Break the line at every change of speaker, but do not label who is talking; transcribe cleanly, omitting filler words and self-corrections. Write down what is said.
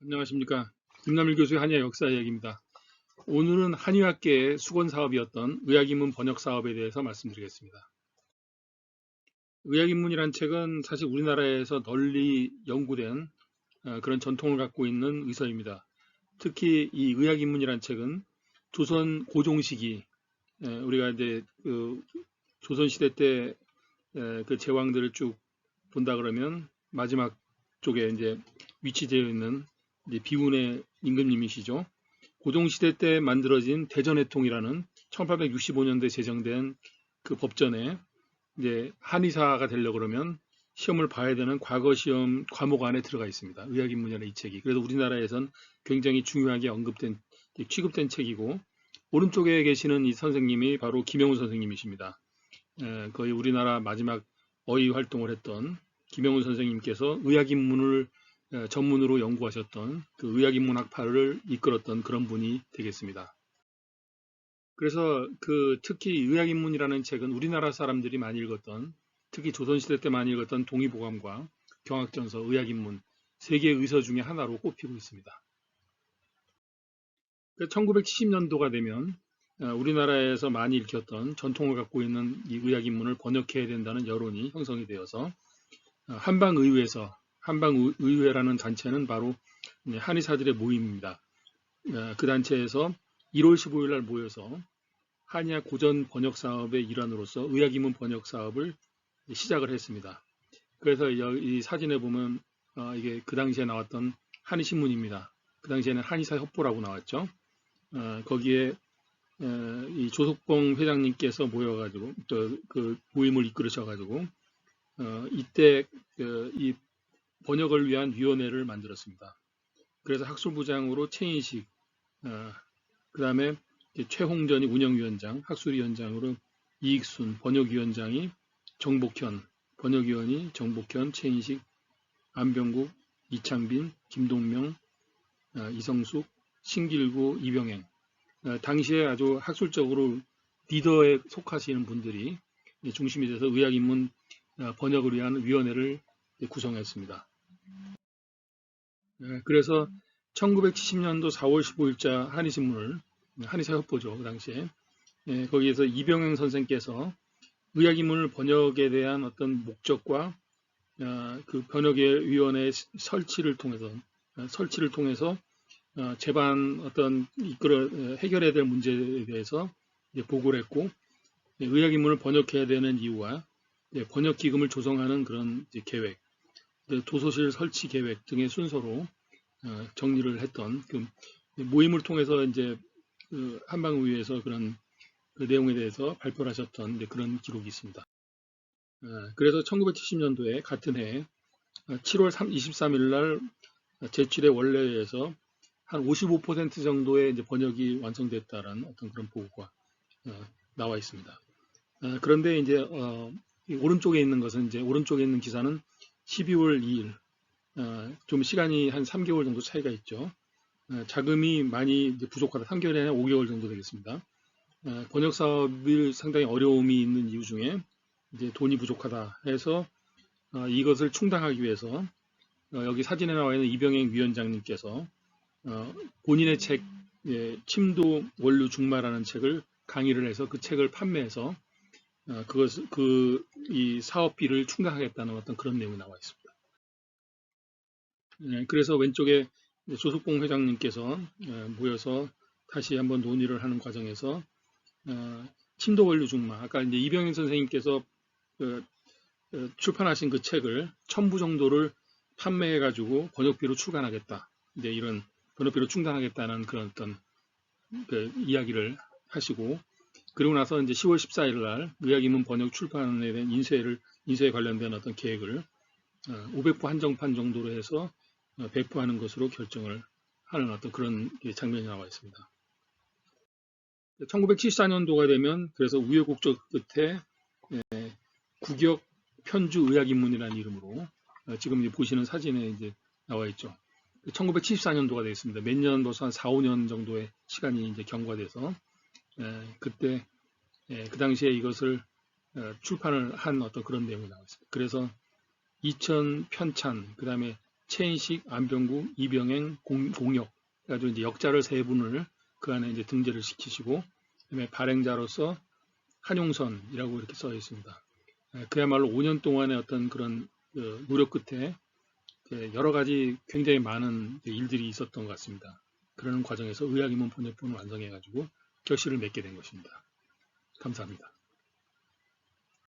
안녕하십니까. 김남일 교수의 한의학 역사 이야기입니다. 오늘은 한의학계의 수건 사업이었던 의학인문 번역 사업에 대해서 말씀드리겠습니다. 의학인문이란 책은 사실 우리나라에서 널리 연구된 그런 전통을 갖고 있는 의서입니다. 특히 이 의학인문이란 책은 조선 고종 시기, 우리가 이제 그 조선 시대 때 그 제왕들을 쭉 본다 그러면 마지막 쪽에 이제 위치되어 있는 이제 비운의 임금님이시죠. 고종시대 때 만들어진 대전회통이라는 1865년도에 제정된 그 법전에 이제 한의사가 되려고 그러면 시험을 봐야 되는 과거 시험 과목 안에 들어가 있습니다. 의학인문이라는 이 책이. 그래서 우리나라에선 굉장히 중요하게 언급된, 취급된 책이고, 오른쪽에 계시는 이 선생님이 바로 김영훈 선생님이십니다. 거의 우리나라 마지막 어휘 활동을 했던 김영훈 선생님께서 의학인문을 전문으로 연구하셨던 그 의학인문 학파를 이끌었던 그런 분이 되겠습니다. 그래서 그 특히 의학인문이라는 책은 우리나라 사람들이 많이 읽었던, 특히 조선시대 때 많이 읽었던 동의보감과 경학전서, 의학인문 세 개의 의서 중에 하나로 꼽히고 있습니다. 1970년도가 되면 우리나라에서 많이 읽혔던 전통을 갖고 있는 이 의학인문을 번역해야 된다는 여론이 형성이 되어서 한방의회라는 단체는 바로 한의사들의 모임입니다. 그 단체에서 1월 15일 날 모여서 한의학 고전 번역 사업의 일환으로서 의학인문 번역 사업을 시작을 했습니다. 그래서 이 사진에 보면 이게 그 당시에 나왔던 한의신문입니다. 그 당시에는 한의사 협보라고 나왔죠. 거기에 이 조석봉 회장님께서 모여가지고 또 그 모임을 이끌으셔가지고 이때 이 번역을 위한 위원회를 만들었습니다. 그래서 학술부장으로 최인식, 그 다음에 최홍전이 운영위원장, 학술위원장으로 이익순, 번역위원장이 정복현, 번역위원이 정복현, 최인식, 안병국, 이창빈, 김동명, 이성숙, 신길구, 이병행. 당시에 아주 학술적으로 리더에 속하시는 분들이 중심이 돼서 의학인문 번역을 위한 위원회를 구성했습니다. 그래서 1970년도 4월 15일자 한의신문을 한의사협보죠. 그 당시에 거기에서 이병행 선생께서 의학인문을 번역에 대한 어떤 목적과 그 번역의 위원회 설치를 통해서 제반 어떤 해결해야 될 문제에 대해서 보고를 했고 의학인문을 번역해야 되는 이유와 번역 기금을 조성하는 그런 계획, 도서실 설치 계획 등의 순서로 정리를 했던 그 모임을 통해서 이제 그 한방의회에서 그런 그 내용에 대해서 발표를 하셨던 그런 기록이 있습니다. 그래서 1970년도에 같은 해 7월 23일 날 제7회 원래회에서 한 55% 정도의 이제 번역이 완성됐다라는 어떤 그런 보고가 나와 있습니다. 그런데 이제 오른쪽에 있는 것은 이제 오른쪽에 있는 기사는 12월 2일 좀 시간이 한 3개월 정도 차이가 있죠. 자금이 많이 이제 부족하다. 3개월이 아니라 5개월 정도 되겠습니다. 번역 사업이 상당히 어려움이 있는 이유 중에 이제 돈이 부족하다 해서 이것을 충당하기 위해서 여기 사진에 나와 있는 이병행 위원장님께서 본인의 책 침도 원류 중마라는 책을 강의를 해서 그 책을 판매해서 이 사업비를 충당하겠다는 어떤 그런 내용이 나와 있습니다. 그래서 왼쪽에 조석봉 회장님께서 모여서 다시 한번 논의를 하는 과정에서 침도 원류 중마, 아까 이제 이병현 선생님께서 출판하신 그 책을 1000부 정도를 판매해가지고 번역비로 출간하겠다. 이제 이런 번역비로 충당하겠다는 그런 어떤 그 이야기를 하시고, 그리고 나서 이제 10월 14일 날 의학인문 번역 출판에 대한 인쇄에 관련된 어떤 계획을 500부 한정판 정도로 해서 배포하는 것으로 결정을 하는 어떤 그런 장면이 나와 있습니다. 1974년도가 되면 그래서 우여곡절 끝에 국역 편주 의학인문이라는 이름으로 지금 보시는 사진에 이제 나와 있죠. 1974년도가 되겠습니다. 몇 년, 벌써 한 4, 5년 정도의 시간이 이제 경과돼서 그때 그 당시에 이것을 출판을 한 어떤 그런 내용이 나와 있습니다. 그래서 2000 편찬, 그 다음에 최인식, 안병구, 이병행, 공역 그래가지고 이제 역자를 세 분을 그 안에 이제 등재를 시키시고 그다음에 발행자로서 한용선이라고 이렇게 써 있습니다. 그야말로 5년 동안의 어떤 그런 노력 끝에 여러 가지 굉장히 많은 일들이 있었던 것 같습니다. 그러는 과정에서 의학인문 번역본을 완성해가지고 결실을 맺게 된 것입니다. 감사합니다.